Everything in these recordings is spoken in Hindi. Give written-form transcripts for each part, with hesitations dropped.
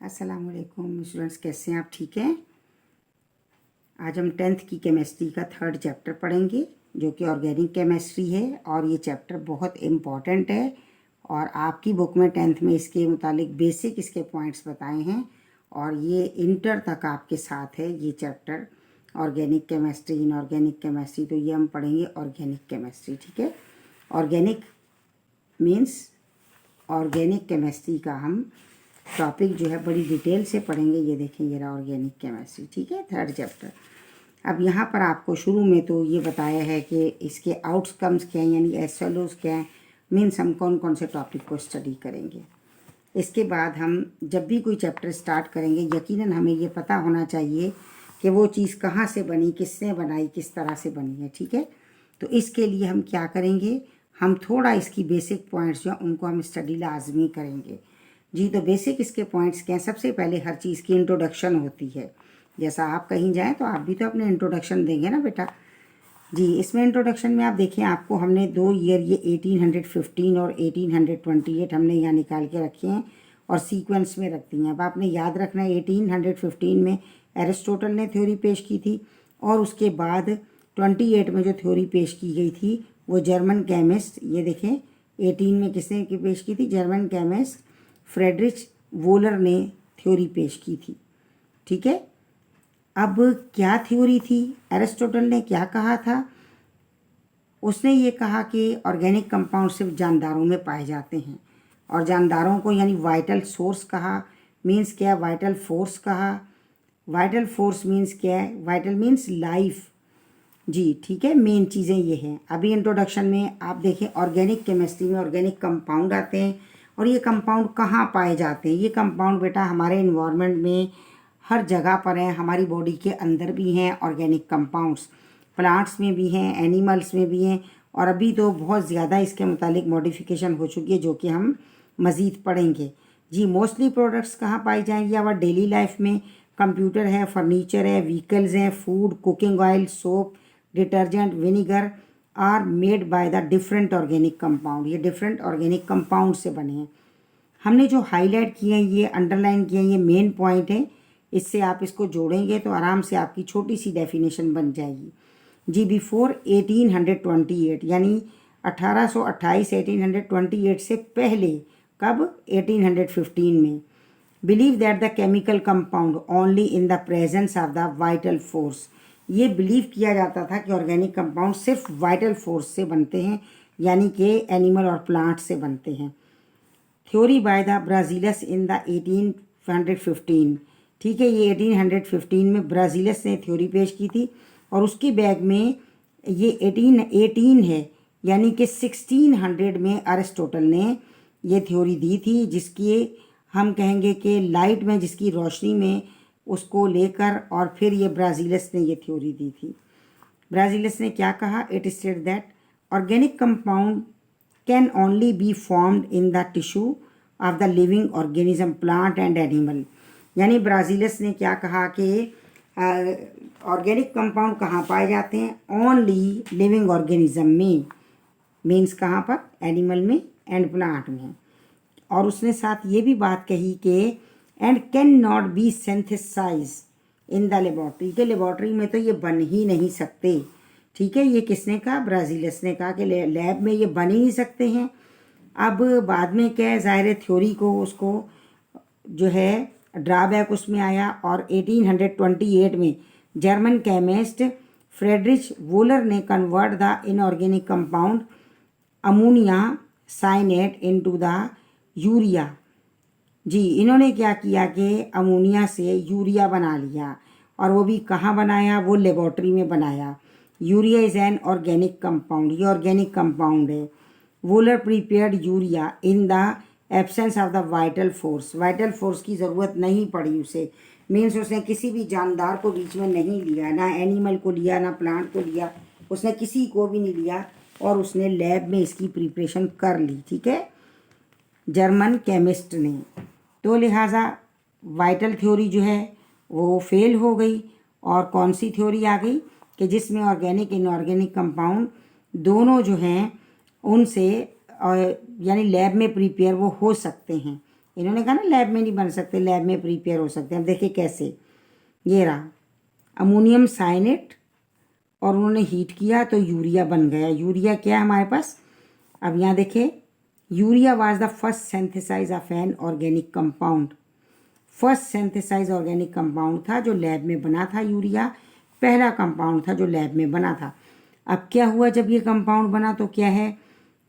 अस्सलाम वालेकुम स्टूडेंट्स, कैसे हैं आप? ठीक हैं। आज हम 10th की केमिस्ट्री का 3rd चैप्टर पढ़ेंगे जो कि ऑर्गेनिक केमिस्ट्री है और ये चैप्टर बहुत इम्पॉर्टेंट है और आपकी बुक में 10th में इसके मुतालिक बेसिक इसके पॉइंट्स बताए हैं और ये इंटर तक आपके साथ है ये chapter organic chemistry, inorganic chemistry. तो ये हम पढ़ेंगे ऑर्गेनिक केमिस्ट्री, ठीक है। ऑर्गेनिक मीन्स ऑर्गेनिक केमिस्ट्री का हम टॉपिक जो है बड़ी डिटेल से पढ़ेंगे। ये देखें, ये रहा ऑर्गेनिक केमिस्ट्री, ठीक है, 3rd चैप्टर। अब यहाँ पर आपको शुरू में तो ये बताया है कि इसके आउटकम्स क्या हैं, यानी एसएलओज क्या हैं, मीन्स हम कौन कौन से टॉपिक को स्टडी करेंगे। इसके बाद हम जब भी कोई चैप्टर स्टार्ट करेंगे यकीनन हमें ये पता होना चाहिए कि वो चीज़ कहाँ से बनी, किसने बनाई, किस तरह से बनी है, ठीक है। तो इसके लिए हम क्या करेंगे, हम थोड़ा इसकी बेसिक पॉइंट्स जो हैं उनको हम स्टडी लाजमी करेंगे। जी, तो बेसिक इसके पॉइंट्स क्या हैं। सबसे पहले हर चीज़ की इंट्रोडक्शन होती है। जैसा आप कहीं जाएं तो आप भी तो अपने इंट्रोडक्शन देंगे ना बेटा। जी, इसमें इंट्रोडक्शन में आप देखिए, आपको हमने 2 ईयर ये 1815 और 1828 हमने यहाँ निकाल के रखे हैं और सीक्वेंस में रख दी हैं। अब आपने याद रखना है 1815 में एरिस्टोटल ने थ्योरी पेश की थी और उसके बाद 28 में जो थ्योरी पेश की गई थी वो जर्मन केमिस्ट, ये देखें 18 में किसने की पेश की थी, जर्मन केमिस्ट फ्रेडरिच वोलर ने थ्योरी पेश की थी, ठीक है। अब क्या थ्योरी थी, एरिस्टोटल ने क्या कहा था, उसने ये कहा कि ऑर्गेनिक कंपाउंड सिर्फ जानदारों में पाए जाते हैं और जानदारों को यानी वाइटल सोर्स कहा। मीन्स क्या है, वाइटल फोर्स कहा। वाइटल फोर्स मीन्स क्या है, वाइटल मीन्स लाइफ। जी, ठीक है, मेन चीज़ें ये हैं। अभी इंट्रोडक्शन में आप देखें ऑर्गेनिक केमिस्ट्री में ऑर्गेनिक कंपाउंड आते हैं और ये कंपाउंड कहाँ पाए जाते हैं। ये कंपाउंड बेटा हमारे इन्वायरमेंट में हर जगह पर हैं, हमारी बॉडी के अंदर भी हैं ऑर्गेनिक कंपाउंड्स, प्लांट्स में भी हैं, एनिमल्स में भी हैं और अभी तो बहुत ज़्यादा इसके मुतालिक मॉडिफिकेशन हो चुकी है जो कि हम मज़ीद पढ़ेंगे। जी, मोस्टली प्रोडक्ट्स कहाँ पाई जाएंगी आवर डेली लाइफ में। कंप्यूटर है, फर्नीचर है, व्हीकल्स हैं, food, cooking oil, soap, detergent, vinegar are made by the different organic compound. ये डिफरेंट ऑर्गेनिक कंपाउंड से बने हैं। हमने जो हाईलाइट किए हैं, ये अंडरलाइन किए हैं, ये मेन पॉइंट है। इससे आप इसको जोड़ेंगे तो आराम से आपकी छोटी सी डेफिनेशन बन जाएगी। जी, बिफोर 1828 यानी 1828, 1828 से पहले, कब, 1815 में, believe that the chemical compound only in the presence of the vital force. ये बिलीव किया जाता था कि ऑर्गेनिक कंपाउंड सिर्फ वाइटल फोर्स से बनते हैं, यानी कि एनिमल और प्लांट से बनते हैं। Theory by the Berzelius in the 1815, ठीक है, ये 1815 में ब्राजीलस ने थ्योरी पेश की थी और उसकी बैग में ये 1818 है, यानी कि 1600 में अरिस्टोटल ने ये थ्योरी दी थी, जिसकी हम कहेंगे कि लाइट में, जिसकी रोशनी में उसको लेकर और फिर ये ब्राजीलस ने ये थ्योरी दी थी। ब्राजीलस ने क्या कहा, it state that organic compound can only be formed in the tissue of the living organism, plant and animal. यानी ब्राजीलस ने क्या कहा कि ऑर्गेनिक कंपाउंड कहाँ पाए जाते हैं, ओनली लिविंग ऑर्गेनिज्म में, मीन्स कहाँ पर, एनिमल में एंड प्लांट में। और उसने साथ ये भी बात कही कि and can not be synthesize in the laboratory, के लेबॉर्ट्री में तो ये बन ही नहीं सकते, ठीक है। ये किसने कहा, ब्राजीलस ने कहा कि लैब में ये बन ही नहीं सकते हैं। अब बाद में क्या है, ज़ाहिर थ्योरी को उसको जो है ड्राबैक उसमें आया और 1828 में जर्मन केमिस्ट फ्रेडरिच वोलर ने convert the inorganic compound ammonia cyanate into the urea. जी, इन्होंने क्या किया कि अमोनिया से यूरिया बना लिया और वो भी कहाँ बनाया, वो लेबॉर्ट्री में बनाया। Urea is an organic compound, ये ऑर्गेनिक कंपाउंड है। Volar prepared urea in the absence of the vital force, vital force की ज़रूरत नहीं पड़ी उसे, मीन्स उसने किसी भी जानदार को बीच में नहीं लिया, ना एनिमल को लिया, ना प्लांट को लिया, उसने किसी को भी नहीं लिया और उसने लैब में इसकी प्रिपरेशन कर ली, ठीक है, जर्मन केमिस्ट ने। तो लिहाजा वाइटल थ्योरी जो है वो फेल हो गई और कौन सी थ्योरी आ गई कि जिसमें ऑर्गेनिक इनऑर्गेनिक कंपाउंड दोनों जो हैं उनसे यानी लैब में प्रिपेयर वो हो सकते हैं, इन्होंने कहा ना लैब में नहीं बन सकते, लैब में प्रिपेयर हो सकते हैं। अब देखिए कैसे, ये रहा अमोनियम साइनेट और उन्होंने हीट किया तो यूरिया बन गया। यूरिया क्या है हमारे पास, अब यहाँ देखिए, urea was the first synthesize of an organic compound. First synthesize organic compound था जो लैब में बना था। यूरिया पहला कंपाउंड था जो लैब में बना था। अब क्या हुआ जब ये कंपाउंड बना तो क्या है,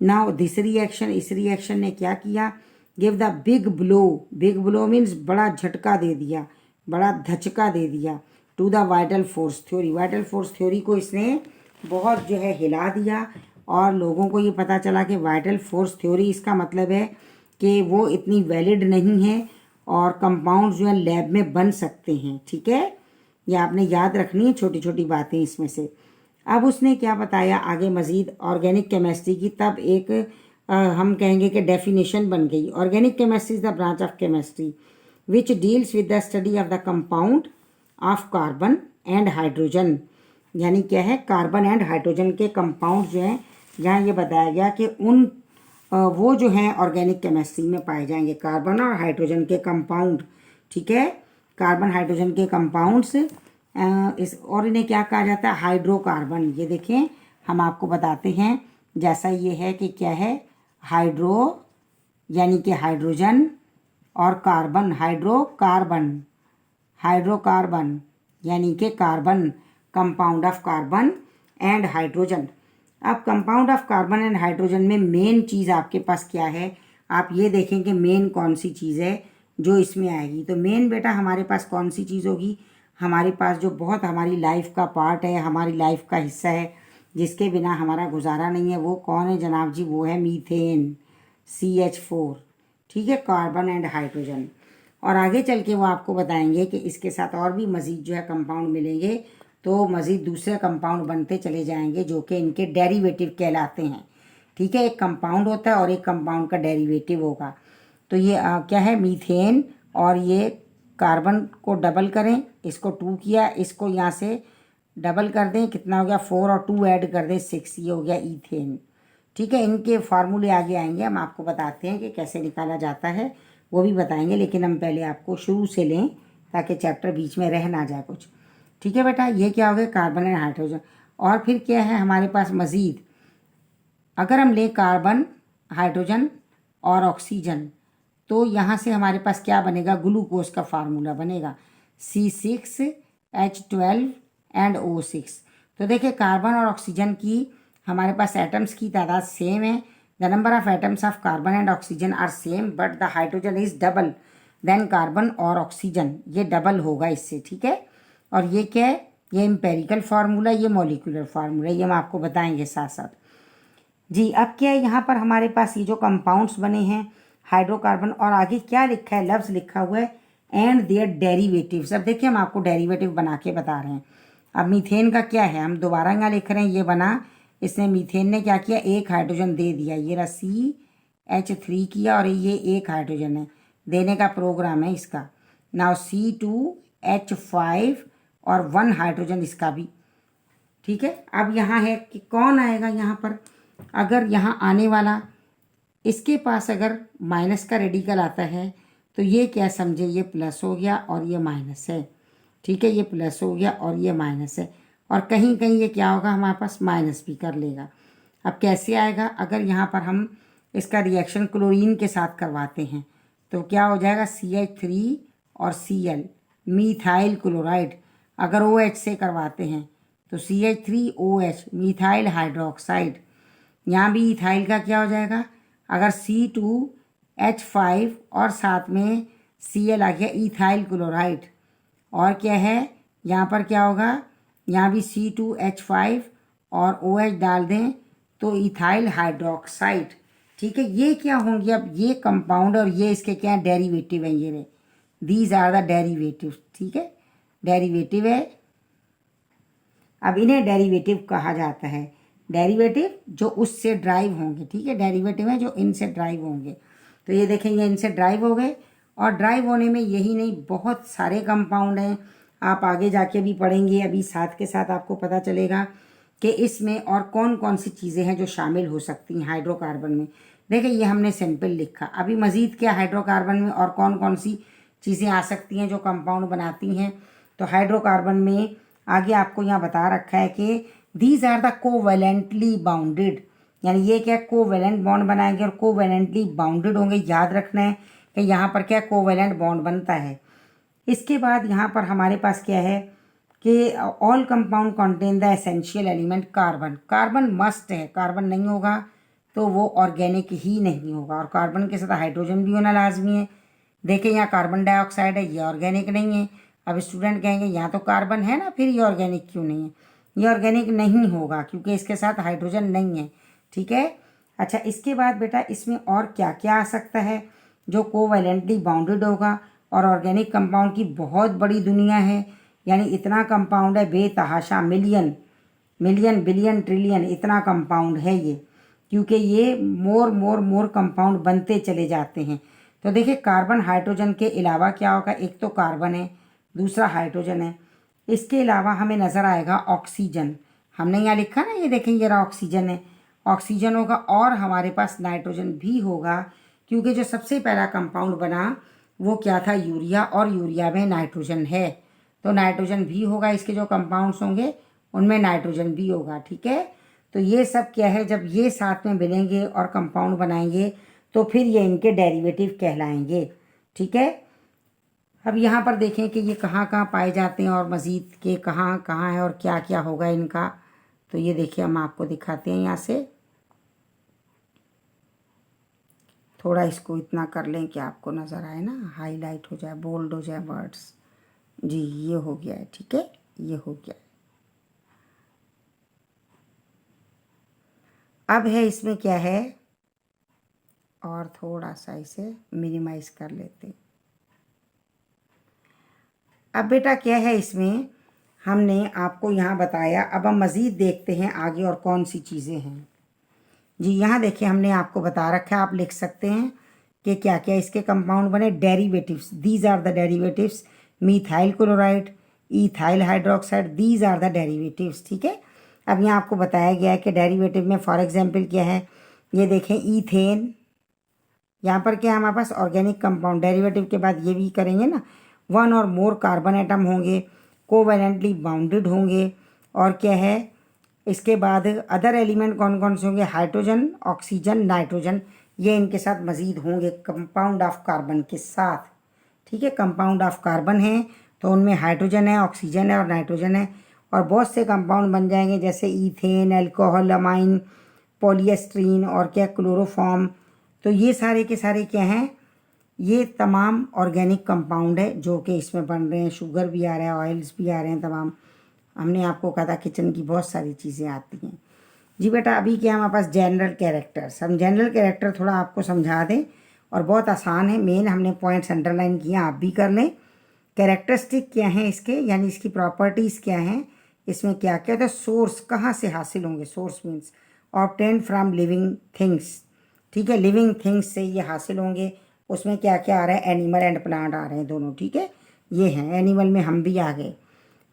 नाउ दिस रिएक्शन, इस रिएक्शन ने क्या किया, give the big blow. Big blow means बड़ा झटका दे दिया, बड़ा धचका दे दिया to the vital force theory. Vital force theory को इसने बहुत जो है हिला दिया और लोगों को ये पता चला कि वाइटल फोर्स थ्योरी इसका मतलब है कि वो इतनी वैलिड नहीं है और कंपाउंड जो है लैब में बन सकते हैं। ठीक है, ये आपने याद रखनी है छोटी छोटी बातें इसमें से। अब उसने क्या बताया आगे मज़ीद ऑर्गेनिक केमिस्ट्री की, तब एक हम कहेंगे कि डेफिनेशन बन गई। Organic chemistry is the branch of chemistry which deals with the study of the compound of carbon and hydrogen. यानी क्या है, कार्बन एंड हाइड्रोजन के कंपाउंड जो हैं, यहाँ ये बताया गया कि उन वो जो हैं ऑर्गेनिक केमिस्ट्री में पाए जाएंगे, कार्बन और हाइड्रोजन के कंपाउंड। ठीक है, कार्बन हाइड्रोजन के कंपाउंड्स इस, और इन्हें क्या कहा जाता है, हाइड्रोकार्बन। ये देखें हम आपको बताते हैं, जैसा ये है कि क्या है, हाइड्रो यानी कि हाइड्रोजन और कार्बन, हाइड्रोकार्बन, हाइड्रोकार्बन यानी कि carbon, compound of carbon and hydrogen. अब compound of carbon and hydrogen में मेन चीज़ आपके पास क्या है, आप ये देखें कि मेन कौन सी चीज़ है जो इसमें आएगी। तो मेन बेटा हमारे पास कौन सी चीज़ होगी, हमारे पास जो बहुत हमारी लाइफ का पार्ट है, हमारी लाइफ का हिस्सा है, जिसके बिना हमारा गुजारा नहीं है, वो कौन है जनाब जी, वो है मीथेन, CH4। ठीक है, कार्बन एंड हाइड्रोजन। और आगे चल के वो आपको बताएंगे कि इसके साथ और भी मज़ीद जो है कंपाउंड मिलेंगे, तो मज़ीद दूसरे कंपाउंड बनते चले जाएंगे जो कि इनके डेरिवेटिव कहलाते हैं। ठीक है, एक कंपाउंड होता है और एक कंपाउंड का डेरिवेटिव होगा। तो ये क्या है, मीथेन, और ये कार्बन को डबल करें, इसको 2 किया, इसको यहाँ से डबल कर दें, कितना हो गया 4 और 2 ऐड कर दें 6, ये हो गया ईथेन। ठीक है, इनके फार्मूले आगे आएंगे, हम आपको बताते हैं कि कैसे निकाला जाता है, वो भी बताएंगे, लेकिन हम पहले आपको शुरू से लें ताकि चैप्टर बीच में रह ना जाए कुछ। ठीक है बेटा, ये क्या हो गया, कार्बन एंड हाइड्रोजन। और फिर क्या है हमारे पास मज़ीद, अगर हम लें कार्बन, हाइड्रोजन और ऑक्सीजन, तो यहाँ से हमारे पास क्या बनेगा, ग्लूकोज का फार्मूला बनेगा, C6H12 एंड O6। तो देखिए कार्बन और ऑक्सीजन की हमारे पास एटम्स की तादाद सेम है। The number of atoms of carbon and oxygen are same but the hydrogen is double than carbon और ऑक्सीजन, ये डबल होगा इससे। ठीक है, और ये क्या है, ये एम्पेरिकल फार्मूला, ये मॉलिक्यूलर फार्मूला, ये हम आपको बताएंगे साथ साथ जी। अब क्या है, यहाँ पर हमारे पास ये जो कंपाउंड्स बने हैं हाइड्रोकार्बन, और आगे क्या लिखा है, लफ्ज़ लिखा हुआ है एंड देयर डेरिवेटिव्स। अब देखिए हम आपको डेरिवेटिव बना के बता रहे हैं। अब मीथेन का क्या है, हम दोबारा यहाँ लिख रहे हैं, ये बना, इसने मीथेन ने क्या किया, एक हाइड्रोजन दे दिया, ये रहा CH3 किया, और ये एक हाइड्रोजन है, देने का प्रोग्राम है इसका। नाउ C2H5 और 1 हाइड्रोजन इसका भी। ठीक है, अब यहाँ है कि कौन आएगा यहाँ पर, अगर यहाँ आने वाला इसके पास अगर माइनस का रेडिकल आता है तो ये क्या समझे, ये प्लस हो गया और ये माइनस है। ठीक है, ये प्लस हो गया और ये माइनस है, और कहीं कहीं ये क्या होगा हमारे पास माइनस भी कर लेगा। अब कैसे आएगा, अगर यहाँ पर हम इसका रिएक्शन क्लोरीन के साथ करवाते हैं तो क्या हो जाएगा, CH3 और Cl, मीथाइल क्लोराइड। अगर OH से करवाते हैं तो CH3OH, मीथाइल हाइड्रोक्साइड। यहाँ भी इथाइल का क्या हो जाएगा, अगर C2H5 और साथ में Cl आ गया, इथाइल क्लोराइड। और क्या है यहाँ पर क्या होगा, यहाँ भी C2H5 और OH डाल दें तो इथाइल हाइड्रोक्साइड। ठीक है, ये क्या होंगे, अब ये कंपाउंड और ये इसके क्या डेरिवेटिव हैं, ये दीज आर द डेरिवेटिव। ठीक है, डेरिवेटिव है, अब इन्हें डेरिवेटिव कहा जाता है। डेरिवेटिव जो उससे ड्राइव होंगे, ठीक है, डेरिवेटिव है जो इनसे ड्राइव होंगे। तो ये देखेंगे इनसे ड्राइव हो गए, और ड्राइव होने में यही नहीं बहुत सारे कंपाउंड हैं, आप आगे जाके भी पढ़ेंगे, अभी साथ के साथ आपको पता चलेगा कि इसमें और कौन कौन सी चीज़ें हैं जो शामिल हो सकती हैं हाइड्रोकार्बन में। देखिए ये हमने सिंपल लिखा। अभी मज़ीद क्या हाइड्रोकार्बन में और कौन कौन सी चीज़ें आ सकती हैं जो कंपाउंड बनाती हैं। तो हाइड्रोकार्बन में आगे आपको यहाँ बता रखा है कि these are the covalently bounded, यानी ये क्या कोवैलेंट बॉन्ड बनाएंगे और कोवैलेंटली बाउंडेड होंगे। याद रखना है कि यहाँ पर क्या कोवैलेंट बॉन्ड बनता है। इसके बाद यहाँ पर हमारे पास क्या है कि all compound contain the essential element carbon. Carbon must है, कार्बन नहीं होगा तो वो ऑर्गेनिक ही नहीं होगा, और कार्बन के साथ हाइड्रोजन भी होना लाजमी है। देखिए यहाँ कार्बन डाइऑक्साइड है, ये ऑर्गेनिक नहीं है। अब स्टूडेंट कहेंगे यहाँ तो कार्बन है ना, फिर ये ऑर्गेनिक क्यों नहीं है। ये ऑर्गेनिक नहीं होगा क्योंकि इसके साथ हाइड्रोजन नहीं है, ठीक है। अच्छा, इसके बाद बेटा इसमें और क्या क्या आ सकता है जो कोवैलेंटली बाउंडेड होगा। और ऑर्गेनिक कंपाउंड की बहुत बड़ी दुनिया है, यानी इतना कंपाउंड है बेतहाशा, मिलियन मिलियन बिलियन ट्रिलियन इतना कंपाउंड है ये, क्योंकि ये मोर कंपाउंड बनते चले जाते हैं। तो देखिए कार्बन हाइड्रोजन के अलावा क्या होगा, एक तो कार्बन है, दूसरा हाइड्रोजन है, इसके अलावा हमें नज़र आएगा ऑक्सीजन। हमने यहाँ लिखा ना, ये देखें ये रहा ऑक्सीजन है, ऑक्सीजन होगा, और हमारे पास नाइट्रोजन भी होगा, क्योंकि जो सबसे पहला कंपाउंड बना वो क्या था, यूरिया, और यूरिया में नाइट्रोजन है, तो नाइट्रोजन भी होगा। इसके जो कंपाउंड्स होंगे उनमें नाइट्रोजन भी होगा, ठीक है। तो ये सब क्या है, जब ये साथ में मिलेंगे और कंपाउंड बनाएंगे तो फिर ये इनके डेरिवेटिव कहलाएंगे, ठीक है। अब यहाँ पर देखें कि ये कहाँ कहाँ पाए जाते हैं और मज़ीद के कहाँ कहाँ है और क्या क्या होगा इनका। तो ये देखिए हम आपको दिखाते हैं यहाँ से, थोड़ा इसको इतना कर लें कि आपको नज़र आए ना, हाईलाइट हो जाए, बोल्ड हो जाए वर्ड्स। जी ये हो गया है, ठीक है, ये हो गया है। अब है इसमें क्या है, और थोड़ा सा इसे मिनिमाइज कर लेते हैं। अब बेटा क्या है इसमें, हमने आपको यहाँ बताया, अब हम मज़ीद देखते हैं आगे और कौन सी चीज़ें हैं। जी यहाँ देखिए हमने आपको बता रखा है, आप लिख सकते हैं कि क्या क्या इसके कंपाउंड बने। Derivatives, these are the derivatives, methyl chloride, ethyl hydroxide, these are the derivatives, ठीक है। अब यहाँ आपको बताया गया है कि डेरिवेटिव में फॉर एग्जांपल क्या है, ये देखें ईथेन, यहाँ पर क्या है हमारे पास ऑर्गेनिक कंपाउंड, डेरिवेटिव के बाद ये भी करेंगे ना, वन और मोर कार्बन एटम होंगे, कोवैलेंटली बाउंडेड होंगे, और क्या है इसके बाद अदर एलिमेंट कौन कौन से होंगे, हाइड्रोजन, ऑक्सीजन, नाइट्रोजन, ये इनके साथ मज़ीद होंगे कंपाउंड ऑफ कार्बन के साथ, ठीक है। कंपाउंड ऑफ कार्बन है तो उनमें हाइड्रोजन है, ऑक्सीजन है और नाइट्रोजन है, और बहुत से कंपाउंड बन जाएंगे जैसे ईथेन, अल्कोहल, अमाइन, पॉलीएस्ट्रीन और क्या क्लोरोफॉर्म। तो ये सारे के सारे क्या हैं, ये तमाम ऑर्गेनिक कंपाउंड है जो कि इसमें बन रहे हैं। शुगर भी आ रहा है, ऑयल्स भी आ रहे हैं, तमाम। हमने आपको कहा था किचन की बहुत सारी चीज़ें आती हैं। जी बेटा अभी क्या हमारे पास जनरल कैरेक्टर्स, हम जनरल कैरेक्टर थोड़ा आपको समझा दें, और बहुत आसान है, मेन हमने पॉइंट्स अंडरलाइन किए, आप भी कर लें। कैरेक्टरिस्टिक क्या हैं इसके, यानी इसकी प्रॉपर्टीज़ क्या हैं, इसमें क्या क्या है। सोर्स कहाँ से हासिल होंगे, source means obtain from living things, ठीक है, लिविंग थिंग्स से ये हासिल होंगे। उसमें क्या क्या आ रहा है, एनिमल एंड प्लांट आ रहे हैं दोनों, ठीक है, ये हैं, एनिमल में हम भी आ गए।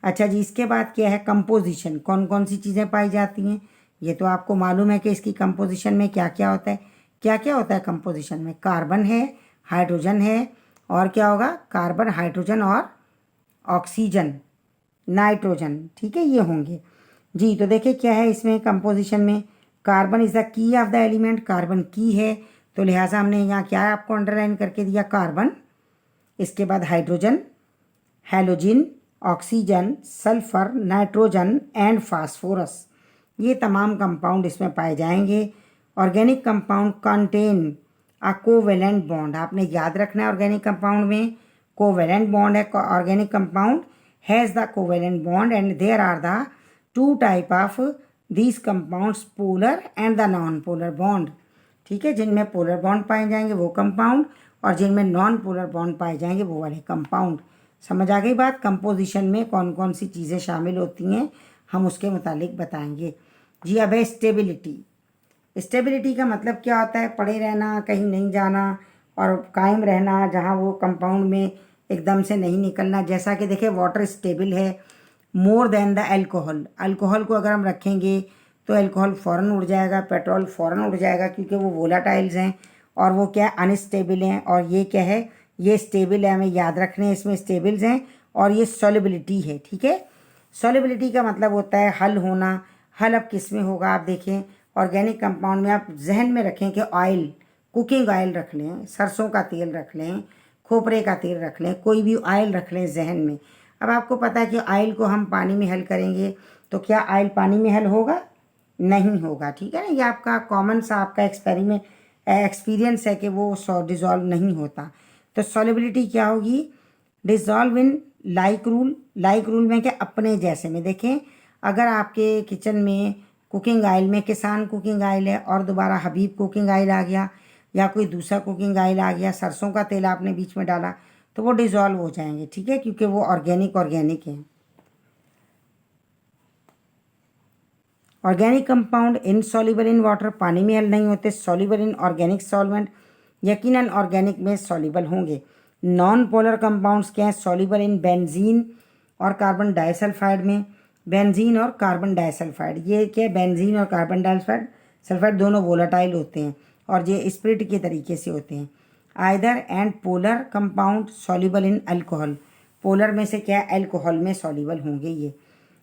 अच्छा जी, इसके बाद क्या है, कंपोजिशन, कौन कौन सी चीज़ें पाई जाती हैं, ये तो आपको मालूम है कि इसकी कंपोजिशन में क्या क्या होता है। क्या क्या होता है कंपोजिशन में, कार्बन है, हाइड्रोजन है, और क्या होगा, कार्बन, हाइड्रोजन और ऑक्सीजन, नाइट्रोजन, ठीक है, ये होंगे। जी तो देखिए क्या है इसमें कंपोजिशन में, carbon is the key of the element, carbon की है, तो लिहाजा हमने यहाँ क्या आपको अंडरलाइन करके दिया, कार्बन। इसके बाद hydrogen, halogen, oxygen, sulphur, nitrogen and phosphorus, ये तमाम कंपाउंड इसमें पाए जाएंगे। Organic compound contain a covalent bond, आपने याद रखना है ऑर्गेनिक कंपाउंड में कोवेलेंट बॉन्ड है। Organic compound has the covalent bond and there are the two type of these compounds, polar and the non polar bond, ठीक है। जिनमें पोलर बॉन्ड पाए जाएंगे वो कंपाउंड, और जिनमें नॉन पोलर बॉन्ड पाए जाएंगे वो वाले कंपाउंड। समझ आ गई बात, कंपोजिशन में कौन कौन सी चीज़ें शामिल होती हैं हम उसके मुतालिक बताएंगे। जी अब है स्टेबिलिटी। स्टेबिलिटी का मतलब क्या होता है, पड़े रहना, कहीं नहीं जाना और कायम रहना, जहाँ वो कंपाउंड में एकदम से नहीं निकलना। जैसा कि देखिए वाटर स्टेबल है more than the alcohol, alcohol को अगर हम रखेंगे तो अल्कोहल फ़ौरन उड़ जाएगा, पेट्रोल फ़ौरन उड़ जाएगा, क्योंकि वो वोलाटाइल्स हैं और वो क्या है, अनस्टेबल हैं। और ये क्या है, ये स्टेबल है, हमें याद रखने हैं, इसमें स्टेबल्स हैं और ये सॉल्युबिलिटी है। ठीक है, सॉल्युबिलिटी का मतलब होता है हल होना। हल अब किस में होगा, आप देखें ऑर्गेनिक कंपाउंड में। आप जहन में रखें कि ऑयल, कुकिंग ऑयल रख लें, सरसों का तेल रख लें, खोपरे का तेल रख लें, कोई भी ऑयल रख लें जहन में। अब आपको पता है कि ऑयल को हम पानी में हल करेंगे, तो क्या ऑयल पानी में हल होगा? नहीं होगा। ठीक है ना, ये आपका कॉमन सा आपका एक्सपीरियंस है कि वो डिज़ोल्व नहीं होता। तो सॉल्युबिलिटी क्या होगी, dissolve in like rule. Like rule में क्या, अपने जैसे में। देखें, अगर आपके किचन में कुकिंग ऑयल में किसान कुकिंग ऑयल है और दोबारा हबीब कुकिंग ऑयल आ गया या कोई दूसरा कुकिंग ऑयल आ गया, सरसों का तेल आपने बीच में डाला, तो वो डिज़ोल्व हो जाएंगे। ठीक है, क्योंकि वो ऑर्गेनिक है। Organic compound insoluble in water, पानी में हल नहीं होते। सॉल्युबल इन ऑर्गेनिक सॉल्वेंट, यकीनन ऑर्गेनिक में सॉल्युबल होंगे। नॉन पोलर कंपाउंड्स क्या हैं, सॉल्युबल इन बेंजीन और कार्बन डाइसल्फाइड में। बेंजीन और कार्बन डाइसल्फाइड, ये क्या है, बेंजीन और कार्बन डाइसल्फाइड दोनों वोलाटाइल होते हैं और ये स्प्रिट के तरीके से होते हैं। Either and polar compound soluble in alcohol, polar में से क्या है, अल्कोहल में सॉल्युबल होंगे ये।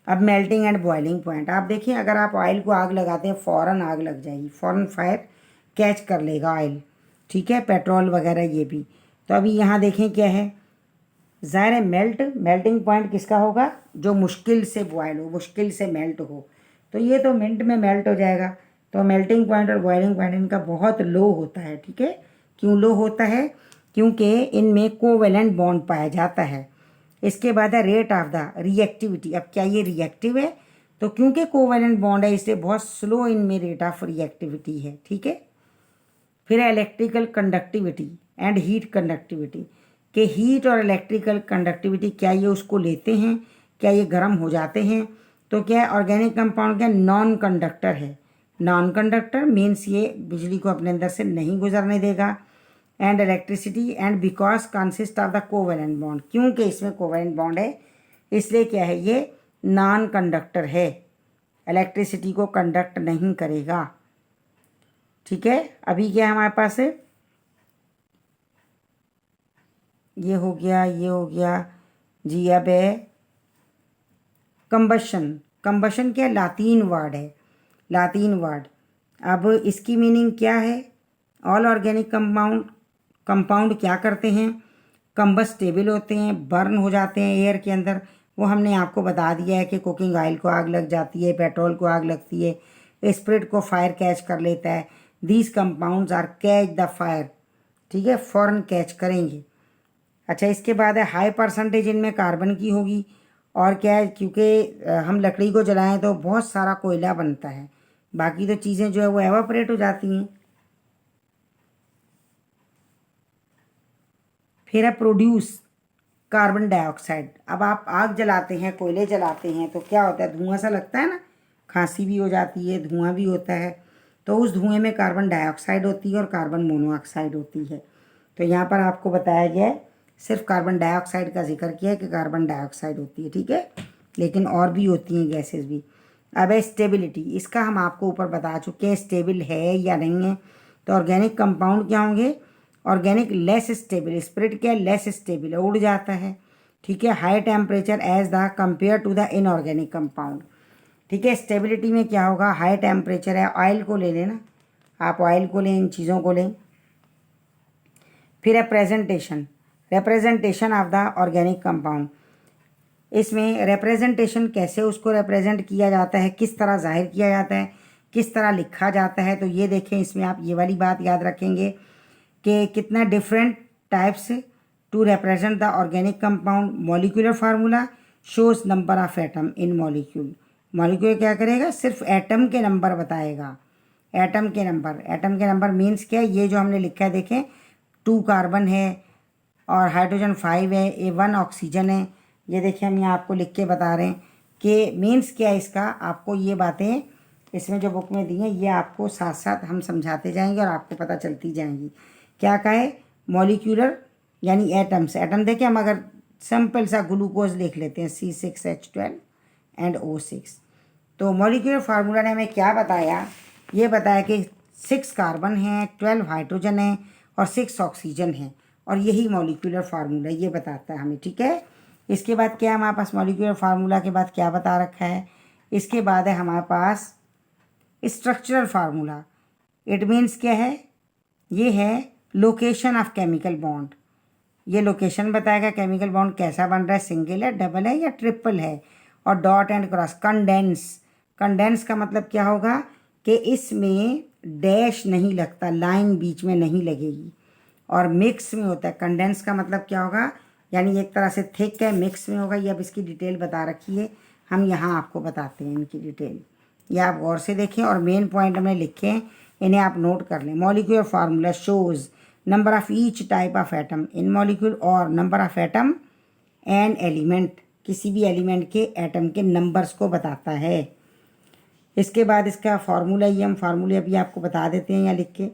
अब मेल्टिंग एंड बॉइलिंग पॉइंट, आप देखिए अगर आप ऑयल को आग लगाते हैं फ़ौरन आग लग जाएगी, फ़ौरन फायर कैच कर लेगा ऑयल। ठीक है, पेट्रोल वगैरह ये भी। तो अभी यहाँ देखें क्या है, ज़ाहिर है मेल्टिंग पॉइंट किसका होगा, जो मुश्किल से बॉयल हो, मुश्किल से मेल्ट हो। तो ये तो मिनट में मेल्ट हो जाएगा। तो मेल्टिंग पॉइंट और बॉइलिंग पॉइंट इनका बहुत लो होता है। ठीक है, क्यों लो होता है, क्योंकि इनमें कोवेलेंट बॉन्ड पाया जाता है। इसके बाद है रेट ऑफ द रिएक्टिविटी। अब क्या ये रिएक्टिव है, तो क्योंकि कोवेलेंट बॉन्ड है इसलिए बहुत स्लो इनमें रेट ऑफ रिएक्टिविटी है। ठीक है, फिर है electrical conductivity and heat conductivity, कि हीट और इलेक्ट्रिकल कंडक्टिविटी क्या ये उसको लेते हैं, क्या ये गर्म हो जाते हैं। तो क्या है, ऑर्गेनिक कंपाउंड क्या नॉन कंडक्टर है। नॉन कंडक्टर मीन्स ये बिजली को अपने अंदर से नहीं गुजरने देगा। And electricity and because consist of the covalent bond, क्योंकि इसमें कोवेलेंट बॉन्ड है इसलिए क्या है, ये नॉन कंडक्टर है, इलेक्ट्रिसिटी को कंडक्ट नहीं करेगा। ठीक है, अभी क्या है हमारे पास है, ये हो गया, ये हो गया जी। अब है कंबशन। कंबशन क्या, लातीन वर्ड है, लातीन वर्ड। अब इसकी मीनिंग क्या है, ऑल ऑर्गेनिक कंपाउंड क्या करते हैं, कंबस्टेबल होते हैं, बर्न हो जाते हैं एयर के अंदर। वो हमने आपको बता दिया है कि कुकिंग ऑयल को आग लग जाती है, पेट्रोल को आग लगती है, स्प्रिट को फायर कैच कर लेता है। These compounds are catch the fire, ठीक है, फ़ौरन कैच करेंगे। अच्छा, इसके बाद है हाई परसेंटेज इनमें कार्बन की होगी। और क्या है, क्योंकि हम लकड़ी को जलाएं तो बहुत सारा कोयला बनता है, बाकी तो चीज़ें जो है वो एवापोरेट हो जाती हैं। फिर है प्रोड्यूस कार्बन डाइऑक्साइड। अब आप आग जलाते हैं, कोयले जलाते हैं तो क्या होता है, धुआं सा लगता है ना, खांसी भी हो जाती है, धुआं भी होता है। तो उस धुएं में कार्बन डाइऑक्साइड होती है और कार्बन मोनोऑक्साइड होती है। तो यहाँ पर आपको बताया गया है, सिर्फ कार्बन डाइऑक्साइड का जिक्र किया है कि कार्बन डाइऑक्साइड होती है। ठीक है, लेकिन और भी होती हैं गैसेस भी। अब है स्टेबिलिटी, इसका हम आपको ऊपर बता चुके हैं स्टेबल है या नहीं है। तो ऑर्गेनिक कंपाउंड क्या होंगे, ऑर्गेनिक लेस स्टेबल, स्पिरिट क्या लेस स्टेबल है, उड़ जाता है। ठीक है, high temperature as the compare to the inorganic compound. ठीक है, स्टेबिलिटी में क्या होगा, हाई टेम्परेचर है, ऑयल को ले लेना, आप ऑयल को लें, इन चीज़ों को लें। फिर है presentation, representation of the organic compound. इसमें रिप्रेजेंटेशन कैसे उसको रिप्रेजेंट किया जाता है, किस तरह जाहिर किया जाता है, किस तरह लिखा जाता है। तो ये देखें, इसमें आप ये वाली बात याद रखेंगे कि कितना different types to represent the organic compound. Molecular formula shows number of atom in molecule. Molecule क्या करेगा, सिर्फ एटम के नंबर बताएगा, एटम के नंबर। एटम के नंबर मीन्स क्या है, ये जो हमने लिखा है देखें, 2 कार्बन है और हाइड्रोजन 5 है, A1 ऑक्सीजन है। ये देखिए हम यहाँ आपको लिख के बता रहे हैं कि मीन्स क्या है इसका। आपको ये बातें इसमें जो बुक में दी हैं ये आपको साथ साथ हम समझाते जाएंगे और आपको पता चलती जाएंगी। क्या कहे, मॉलिक्यूलर यानी एटम्स। एटम देखिए, हम अगर सिंपल सा ग्लूकोज लिख लेते हैं C6H12 एंड O6, तो मॉलिक्यूलर फार्मूला ने हमें क्या बताया, ये बताया कि 6 कार्बन हैं, 12 हाइड्रोजन हैं और 6 ऑक्सीजन हैं, और यही मॉलिक्यूलर फार्मूला ये बताता है हमें, ठीक है। इसके बाद क्या है हमारे पास, मॉलिक्यूलर फार्मूला के बाद क्या बता रखा है, इसके बाद है हमारे पास स्ट्रक्चरल फार्मूला। इट मीन्स क्या है, ये है लोकेशन ऑफ केमिकल बॉन्ड। ये लोकेशन बताएगा केमिकल बॉन्ड कैसा बन रहा है, सिंगल है, डबल है या ट्रिपल है। और dot and cross. Condense, condense का मतलब क्या होगा कि इसमें डैश नहीं लगता, लाइन बीच में नहीं लगेगी। और मिक्स में होता है, कंडेंस का मतलब क्या होगा, यानी एक तरह से थिक है, मिक्स में होगा। ये अब इसकी डिटेल बता रखी है, हम यहाँ आपको बताते हैं इनकी डिटेल, ये आप गौर से देखें और मेन पॉइंट हमने लिखे हैं, इन्हें आप नोट कर लें। Molecular formula shows number of each type of atom in molecule और number of atom and element, किसी भी एलिमेंट के एटम के नंबर्स को बताता है। इसके बाद इसका फार्मूला, ये हम फार्मूले अभी आपको बता देते हैं यहाँ लिख के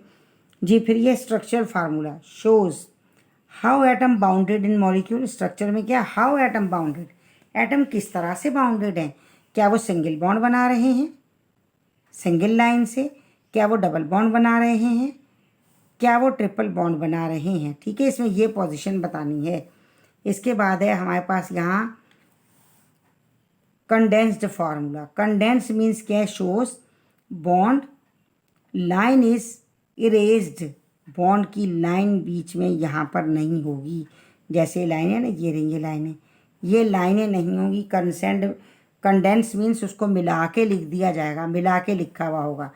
जी। फिर ये structural formula shows how atom bounded in molecule. Structure में क्या, हाउ एटम बाउंडेड, एटम किस तरह से बाउंडेड हैं, क्या वो सिंगल बॉन्ड बना रहे हैं सिंगल लाइन से, क्या वो डबल बॉन्ड बना रहे हैं, क्या वो ट्रिपल बॉन्ड बना रहे हैं, ठीक है। इसमें ये पोजीशन बतानी है। इसके बाद है हमारे पास यहाँ कंडेंस्ड फार्मूला। कंडेंस मीन्स क्या है, shows bond line is erased, bond की लाइन बीच में यहाँ पर नहीं होगी। जैसे लाइन है ना, ये रही ये लाइनें नहीं होंगी। कंडेंस मीन्स उसको मिला के लिख दिया जाएगा, मिला के लिखा हुआ होगा,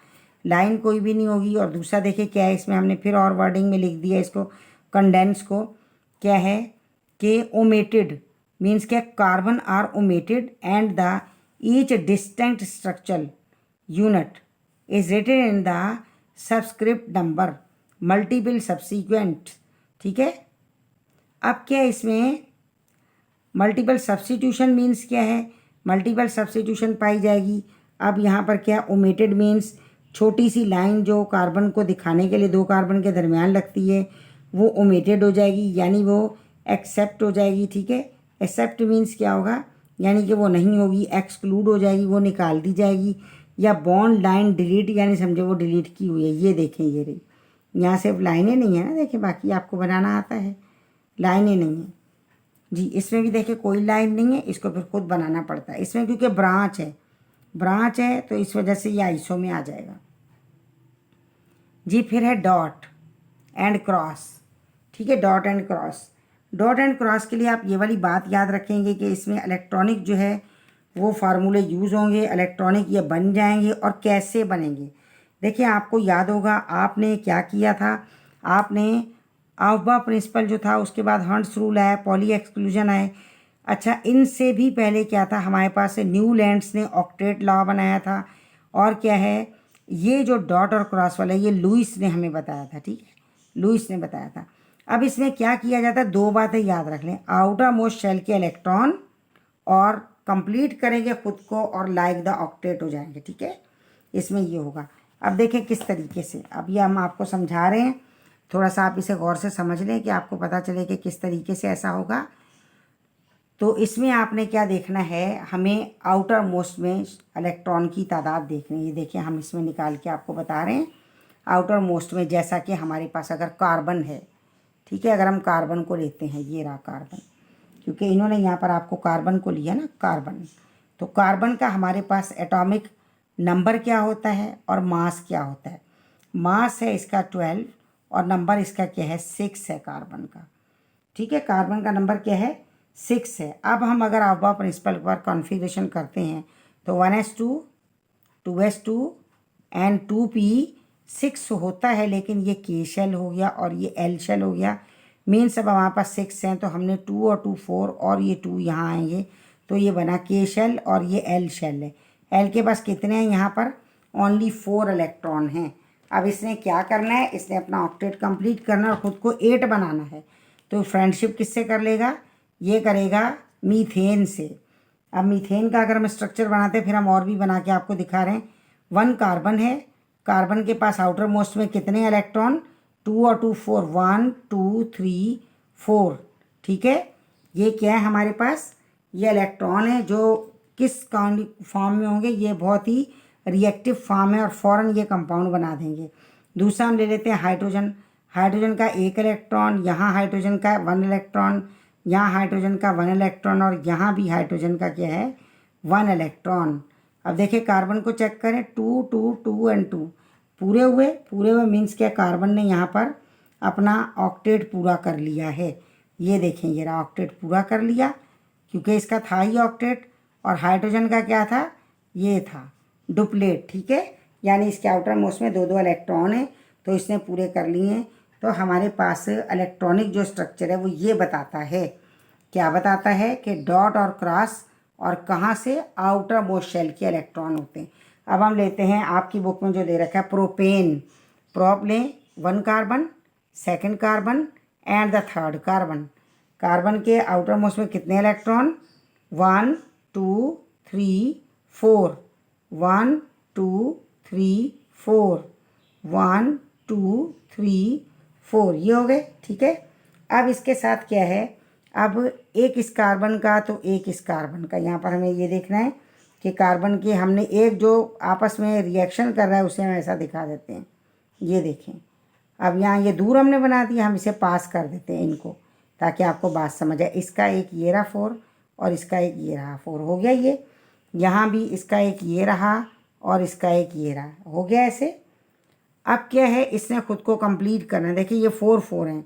लाइन कोई भी नहीं होगी। और दूसरा देखिए क्या है, इसमें हमने फिर और वर्डिंग में लिख दिया इसको, कंडेंस को, क्या है कि ओमेटेड मीन्स क्या, carbon are omitted and the each distinct structural unit is written in the subscript number multiple subsequent, ठीक है। अब क्या है इसमें मल्टीपल सब्स्टिट्यूशन मीन्स क्या है, मल्टीपल सब्स्टिट्यूशन पाई जाएगी। अब यहाँ पर क्या, ओमेटेड मीन्स छोटी सी लाइन जो कार्बन को दिखाने के लिए दो कार्बन के दरमियान लगती है वो ओमेटेड हो जाएगी, यानी वो एक्सेप्ट हो जाएगी, ठीक है। एक्सेप्ट मीन्स क्या होगा, यानी कि वो नहीं होगी, एक्सक्लूड हो जाएगी, वो निकाल दी जाएगी। या बॉन्ड लाइन डिलीट, यानी समझो वो डिलीट की हुई है। ये देखें, ये रही, यहाँ सिर्फ लाइनें नहीं है ना, देखें बाकी आपको बनाना आता है, लाइनें नहीं है जी। इसमें भी देखिए कोई लाइन नहीं है, इसको फिर खुद बनाना पड़ता है इसमें, क्योंकि ब्रांच है तो इस वजह से ये आइसो में आ जाएगा जी। फिर है डॉट एंड क्रॉस, ठीक है। Dot and cross, dot and cross के लिए आप ये वाली बात याद रखेंगे कि इसमें इलेक्ट्रॉनिक जो है वो फार्मूले यूज़ होंगे, इलेक्ट्रॉनिक ये बन जाएंगे। और कैसे बनेंगे, देखिए आपको याद होगा आपने क्या किया था, आपने आउबा प्रिंसिपल जो था, उसके बाद हंट्स रूल आया, पॉली एक्सक्लूजन आए। अच्छा, इनसे भी पहले क्या था हमारे पास, न्यूलैंड्स ने ऑक्टेट लॉ बनाया था। और क्या है, ये जो डॉट और क्रॉस वाला ये लुईस ने हमें बताया था, ठीक है, लुईस ने बताया था। अब इसमें क्या किया जाता है, दो बातें याद रख लें, आउटर मोस्ट शेल के इलेक्ट्रॉन और कंप्लीट करेंगे खुद को और लाइक द ऑक्टेट हो जाएंगे, ठीक है। इसमें ये होगा। अब देखें किस तरीके से, अब ये हम आपको समझा रहे हैं, थोड़ा सा आप इसे गौर से समझ लें कि आपको पता चले कि किस तरीके से ऐसा होगा। तो इसमें आपने क्या देखना है, हमें आउटर मोस्ट में इलेक्ट्रॉन की तादाद देखनी है। ये देखिए हम इसमें निकाल के आपको बता रहे हैं। आउटर मोस्ट में जैसा कि हमारे पास अगर कार्बन है, ठीक है, अगर हम कार्बन को लेते हैं, ये रहा कार्बन, क्योंकि इन्होंने यहाँ पर आपको कार्बन को लिया ना, कार्बन। तो कार्बन का हमारे पास एटॉमिक नंबर क्या होता है और मास क्या होता है। मास है इसका 12 और नंबर इसका क्या है, 6 है कार्बन का, ठीक है। कार्बन का नंबर क्या है, 6 है। अब हम अगर आउबा प्रिंसिपल पर कॉन्फ़िगरेशन करते हैं तो 1s2 2s2 एंड 2p6 होता है, लेकिन ये के शेल हो गया और ये एल शेल हो गया। मीन्स अब हमारे पास 6 हैं तो हमने 2 और 2 4 और ये 2 यहाँ आएंगे, तो ये बना के शेल और ये एल शेल है। एल के पास कितने हैं यहाँ पर, ओनली 4 इलेक्ट्रॉन हैं। अब इसने क्या करना है, इसने अपना ऑक्टेट कंप्लीट करना और ख़ुद को 8 बनाना है। तो फ्रेंडशिप किससे कर लेगा, ये करेगा मीथेन से। अब मीथेन का अगर हम स्ट्रक्चर बनाते हैं, फिर हम और भी बना के आपको दिखा रहे हैं। 1 कार्बन है, कार्बन के पास आउटर मोस्ट में कितने इलेक्ट्रॉन, 2 और 2 4, 1 2 3 4, ठीक है। ये क्या है हमारे पास, ये इलेक्ट्रॉन है जो किस फॉर्म में होंगे, ये बहुत ही रिएक्टिव फॉर्म है और फ़ौरन ये कंपाउंड बना देंगे। दूसरा हम ले लेते हैं हाइड्रोजन। हाइड्रोजन का 1 इलेक्ट्रॉन, यहाँ हाइड्रोजन का 1 इलेक्ट्रॉन, यहाँ हाइड्रोजन का 1 इलेक्ट्रॉन और यहाँ भी हाइड्रोजन का क्या है 1 इलेक्ट्रॉन। अब देखिए कार्बन को चेक करें, 2 2 2 एंड 2 पूरे हुए मीन्स क्या, कार्बन ने यहाँ पर अपना ऑक्टेट पूरा कर लिया है। ये देखें ये रहा ऑक्टेट पूरा कर लिया, क्योंकि इसका था ही ऑक्टेट। और हाइड्रोजन का क्या था, ये था डुप्लेट, ठीक है, यानी इसके आउटर मोस्ट में 2 इलेक्ट्रॉन है, तो इसने पूरे कर लिए हैं। तो हमारे पास इलेक्ट्रॉनिक जो स्ट्रक्चर है वो ये बताता है, क्या बताता है कि डॉट और क्रॉस और कहाँ से, आउटर मोस्ट शेल के इलेक्ट्रॉन होते हैं। अब हम लेते हैं आपकी बुक में जो दे रखा है प्रोपेन। प्रोप लें 1 carbon, 2 carbon and the 3rd carbon. Carbon के आउटर मोस्ट में कितने इलेक्ट्रॉन, 1 2 3 4, 1 2 3 4, 1 2 3 4, ये हो गए, ठीक है। अब इसके साथ क्या है, अब एक इस कार्बन का तो एक इस कार्बन का, यहाँ पर हमें ये देखना है कि कार्बन के हमने एक जो आपस में रिएक्शन कर रहा है उसे हम ऐसा दिखा देते हैं, ये देखें। अब यहाँ ये दूर हमने बना दिया, हम इसे पास कर देते हैं इनको, ताकि आपको बात समझ आए। इसका एक ये रहा 4 और इसका एक ये रहा 4, हो गया ये। यहाँ भी इसका एक ये रहा और इसका एक ये रहा, हो गया ऐसे। अब क्या है, इसने खुद को कंप्लीट करना है। देखिए ये 4 4 हैं।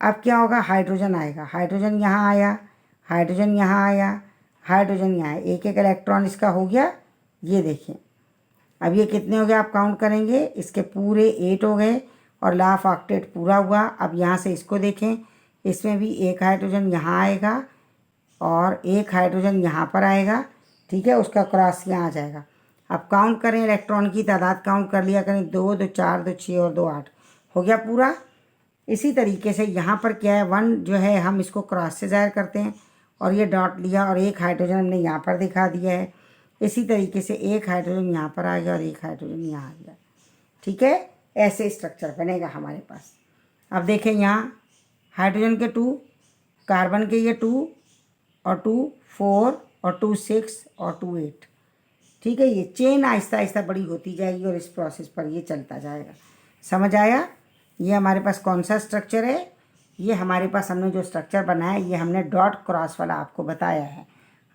अब क्या होगा, हाइड्रोजन आएगा, हाइड्रोजन यहाँ आया, हाइड्रोजन यहाँ आया, हाइड्रोजन यहाँ आया, एक एक इलेक्ट्रॉन इसका हो गया। ये देखिए अब ये कितने हो गए आप काउंट करेंगे, इसके पूरे 8 हो गए और ला ऑफ ऑक्टेट पूरा हुआ। अब यहाँ से इसको देखें, इसमें भी एक हाइड्रोजन यहाँ आएगा और एक हाइड्रोजन यहाँ पर आएगा, ठीक है, उसका क्रॉस यहाँ आ जाएगा। अब काउंट करें, इलेक्ट्रॉन की तादाद काउंट कर लिया करें, 2 2 4 2 6 और 2 8, हो गया पूरा। इसी तरीके से यहाँ पर क्या है, 1 जो है हम इसको क्रॉस से ज़ाहिर करते हैं और ये डॉट लिया और एक हाइड्रोजन हमने यहाँ पर दिखा दिया है। इसी तरीके से एक हाइड्रोजन यहाँ पर आ गया और एक हाइड्रोजन यहाँ आ गया, ठीक है, ऐसे स्ट्रक्चर बनेगा हमारे पास। अब देखें यहाँ हाइड्रोजन के 2, कार्बन के ये 2 और 2 4 और 2 6 और 2 8, ठीक है। ये चेन आहिस्ता आहिस्ता बड़ी होती जाएगी और इस प्रोसेस पर ये चलता जाएगा। समझ आया, ये हमारे पास कौन सा स्ट्रक्चर है, ये हमारे पास हमने जो स्ट्रक्चर बनाया है ये हमने डॉट क्रॉस वाला आपको बताया है,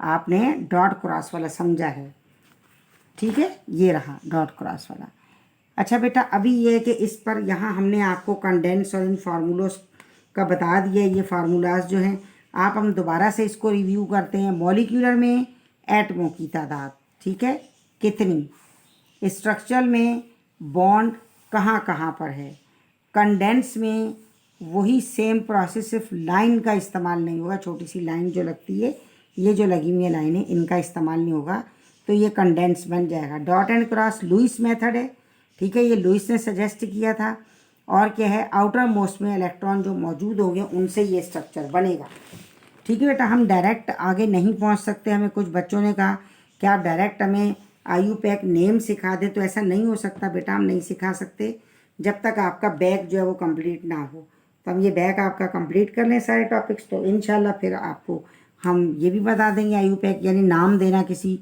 आपने डॉट क्रॉस वाला समझा है, ठीक है, ये रहा डॉट क्रॉस वाला। अच्छा बेटा, अभी ये है कि इस पर यहाँ हमने आपको कंडेंस और इन फार्मूलोस का बता दिया। ये फार्मूलाज जो हैं आप हम दोबारा से इसको रिव्यू करते हैं। मॉलिक्यूलर में एटमों की तादाद, ठीक है, कितनी, स्ट्रक्चरल में बॉन्ड कहाँ कहाँ पर है, कंडेंस में वही सेम प्रोसेस, सिर्फ लाइन का इस्तेमाल नहीं होगा, छोटी सी लाइन जो लगती है, ये जो लगी हुई है लाइनें, इनका इस्तेमाल नहीं होगा, तो ये कंडेंस बन जाएगा। Dot and cross Lewis method है, ठीक है, ये लुईस ने सजेस्ट किया था। और क्या है, आउटर मोस्ट में इलेक्ट्रॉन जो मौजूद होंगे उनसे ये स्ट्रक्चर बनेगा, ठीक है बेटा। हम डायरेक्ट आगे नहीं पहुंच सकते, हमें कुछ बच्चों ने कहा कि आप डायरेक्ट हमें IUPAC नेम सिखा दें, तो ऐसा नहीं हो सकता बेटा, हम नहीं सिखा सकते जब तक आपका बैग जो है वो कंप्लीट ना हो। तो हम ये बैग आपका कंप्लीट कर लें सारे टॉपिक्स, तो इंशाल्लाह फिर आपको हम ये भी बता देंगे IUPAC यानी नाम देना किसी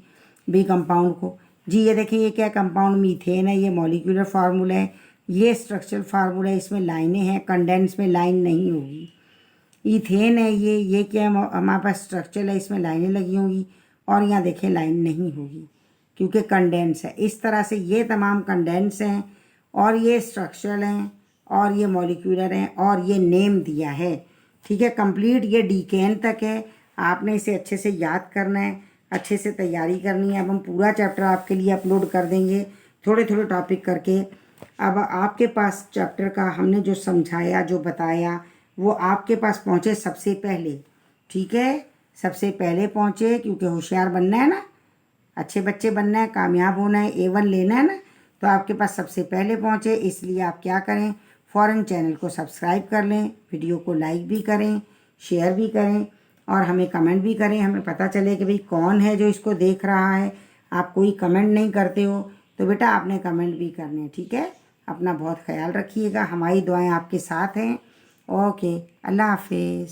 भी कंपाउंड को। जी ये देखिए, ये क्या कंपाउंड मीथेन है, ये मॉलिक्यूलर फार्मूला है, ये स्ट्रक्चरल फार्मूला है, इसमें लाइनें हैं, कंडेंस में लाइन नहीं होगी। ईथेन है ये क्या है, हमारे पास स्ट्रक्चर है, इसमें लाइनें लगी होंगी और यहाँ देखें लाइन नहीं होगी क्योंकि कंडेंस है। इस तरह से ये तमाम कंडेंस हैं और ये स्ट्रक्चरल हैं और ये मॉलिक्यूलर हैं और ये नेम दिया है, ठीक है। कंप्लीट ये डीकेन तक है, आपने इसे अच्छे से याद करना है, अच्छे से तैयारी करनी है। अब हम पूरा चैप्टर आपके लिए अपलोड कर देंगे थोड़े थोड़े टॉपिक करके। अब आपके पास चैप्टर का हमने जो समझाया, जो बताया, वो आपके पास पहुँचे सबसे पहले, ठीक है, सबसे पहले पहुँचे, क्योंकि होशियार बनना है ना, अच्छे बच्चे बनना है, कामयाब होना है, A1 लेना है ना, तो आपके पास सबसे पहले पहुँचे। इसलिए आप क्या करें, फ़ौरन चैनल को सब्सक्राइब कर लें, वीडियो को लाइक भी करें, शेयर भी करें और हमें कमेंट भी करें, हमें पता चले कि भाई कौन है जो इसको देख रहा है। आप कोई कमेंट नहीं करते हो तो बेटा आपने कमेंट भी करने हैं, ठीक है। अपना बहुत ख्याल रखिएगा, हमारी दुआएं आपके साथ हैं। ओके, अल्लाह हाफिज़।